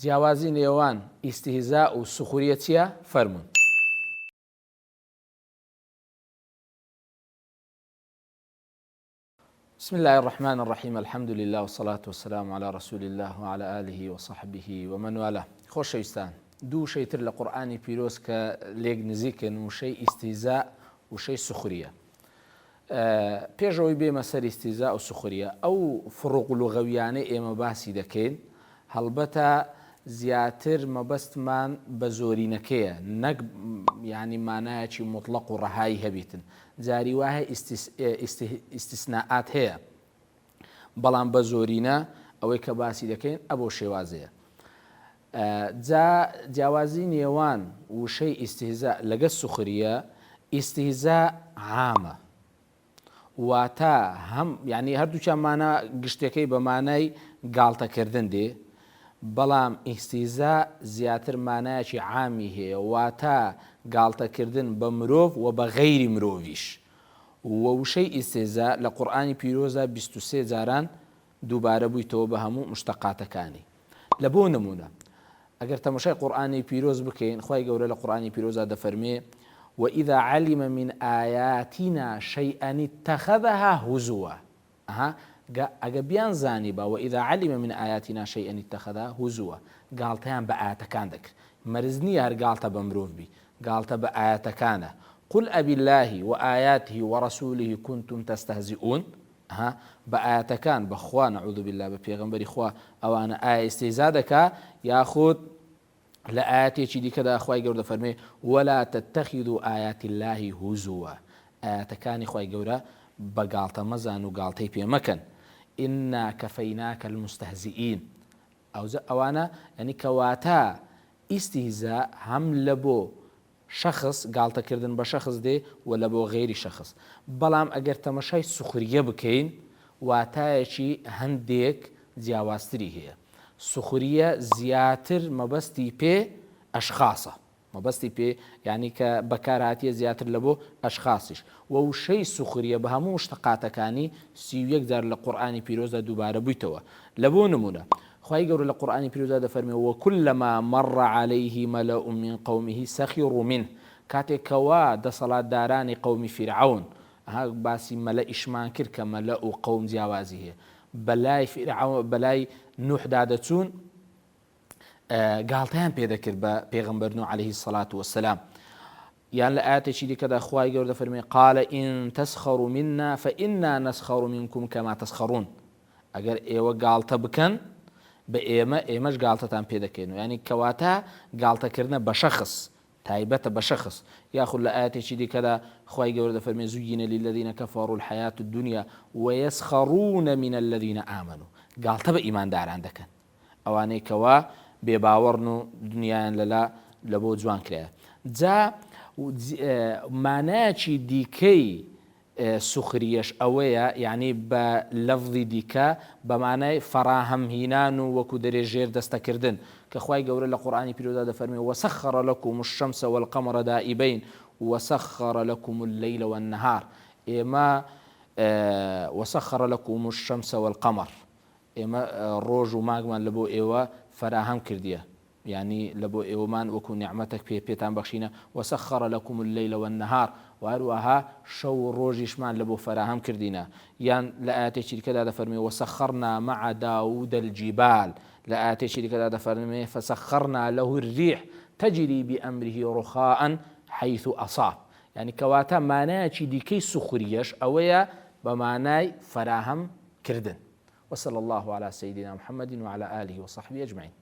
جیاوازی نێوان ئیستیهزا و سوخوریە چییە؟ فەرموون. بسم الله الرحمن الرحيم الحمد لله والصلاة والسلام على رسول الله وعلى آله وصحبه ومن والاه. خۆشەویستان، دوو شەیتر لە قورئانی پیرۆز کە لێک نزیکن و شەی ئیستیهزا و شەی سوخریە. پێشەوەی بێمە سەر ئیستیهزا و سوخریە، ئەو فڕوق لوغەویانەی ئێمە باسی دەکەین هەڵبەتە زیاتر مەبەستمان بە زۆرینەکەیە، نەک یعنی مانایەکی مطلق و ڕەهایی هەبێتن. جاری وایە ئیستیسناءات هەیە، بەڵام بە زۆرینە ئەوەی کە باسی دەکەین ئەبۆ شێوازەیە. جا جیاوازی نێوان وشەی ئیستیهزا لەگە سوخریە، ئیستیهزا عامە، واتە هەم یعنی هەردووچیان مانە گشتەکەی بە مانای گاڵتەکردن دێ، بەڵام ئیستیهزا زیاتر مانایەکی عامی هەیە، واتە گاڵتەکردن بە مرۆڤ و بە غەیری مرۆڤیش. وشەی ئیستیهزا لە قورئانی پیرۆزە 23 جاران دووبارە بوویتەوە بە هەموو مشتەقاتەکانی. لە بۆ نمونە ئەگەر تەماشای قورئانی پیرۆز بکەین، خوای گەورە لە قورئانی پیرۆزە دەفەرمێ وإذا علم من آياتنا شيئا اتخذها هزوا. ئەگە بیان زانی بە وإذا علم من آياتنا شيئا اتخذها هزوا، گاڵتەیان بە ئاەتەکان دەکرد. مەرز نییە هەر گاڵتە بە مرۆڤ بی، گاڵتە بە ئاەتەکانە. قل أبالله وآياته ورسوله كنتم تستهزئون. بە ئاەتەکان بەخوا نەعوذ بالله بە پێغەمبەری خوا ئەوانە ئایا ئیستیهزا دەکا، یاخود لە ئاەتێکی دیکەدا خوای گەورە دەفەرمێ ولا تتخذوا آيات الله هزوا. ئاەتەکانی خوای گەورە بە گاڵتە مەزان و گاڵتەی پێ مەکەن. إنا كفيناك المستهزئين. ئەوانە ینی کەواتە ئیستیهزا هەم لە بۆ شخص گاڵتەکردن بە شخص دێ و لە بۆ غێری شخص. بەڵام ئەگەر تەمەشای سوخریە بکەین، واتایەکی هەندێک جیاوازتری هەیە. سوخریە زیاتر مەبەستی پێ ئەشخاصە، مەبەستی پێ یعنی کە بەکارهاتیە زیاتر لە بۆ ئەشخاصیش. وشەی سوخریە بە هەموو شتەقاتەکانی 31 جار لە قورئانی پیرۆزدا دووبارە بوویتەوە. لە بۆ نمونە خوای گەورە لە قورئانی پیرۆزدا دەفەرمێ وكلما مر عليه ملأ من قومه سخروا منه. کاتێک کەوا دەسەڵاتدارانی قەومی فیرعەون باسی مەلەئیشمان کرد کە مەلە و قەوم جیاوازی هەیە، بەلای فیرعەون بەلای نوحدا دەچوون، گاڵتەیان پێدەکرد بە پێغەمبەر نوح عەلەیهی السەڵات وەسەلام. یان لە ئاەتێکی دیکەدا خوای گەورە دەفەرمێ قال إن تسخروا منا فإنا نسخر منكم كما تسخرون. ئەگەر ئێوە گاڵتە بکەن بە ئێمەش گاڵتەتان پێ دەکەین. و ینی کەواتە گاڵتەکردنە بە شەخص، تایبەتە بە شەخص. یاخود لە ئاەتێکی دیکەدا خوای گەورە دەفەرمێ زوین للذین كفروا الحياة الدنيا ويسخرون من الذين آمنوا. گاڵتە بە ئیمانداران دەکەن، ئەوانەی کەوا بێباوەڕن و دنیایان لە بۆ جوان کرایە. جا مانایەکی دیکەی سوخریەش ئەوەیە، یعنی بە لەفظی دیکە بە مانای فەراهەمهینان و وەکو دەرێژێر دەستەکردن، کە خوای گەورە لە قورئانی پیرۆزدا دەفەرمێ وسخر لكم الشمس والقمر دائبين وسخر لكم الليل والنهار. ئێمە وسخر لكم الشمس والقمر، ئێمە ڕۆژ و مانگمان لە بۆ ئێوە فەراهەم کردیە، یعنی لە بۆ ئێوەمان وەکو نیعمەتێک پێتان بەخشینە. وسخر لكم الليل والنهار، وهروەها شەو و ڕۆژیشمان لە بۆ فەراهەم کردینە. یان لە ئاەتێکی دیکەدا دەفەرمێ وسخرنا مع داود الجبال. لە ئاەتێکی دیکەدا دەفەرمێ فسخرنا له الريح تجري بأمره رخاء حيث أصاب. یعنی کەواتە مانایەکی دیکەی سوخریەش ئەوەیە بە مانای فەراهەم کردن. وصلى الله على سيدنا محمد وعلى آله وصحبه أجمعين.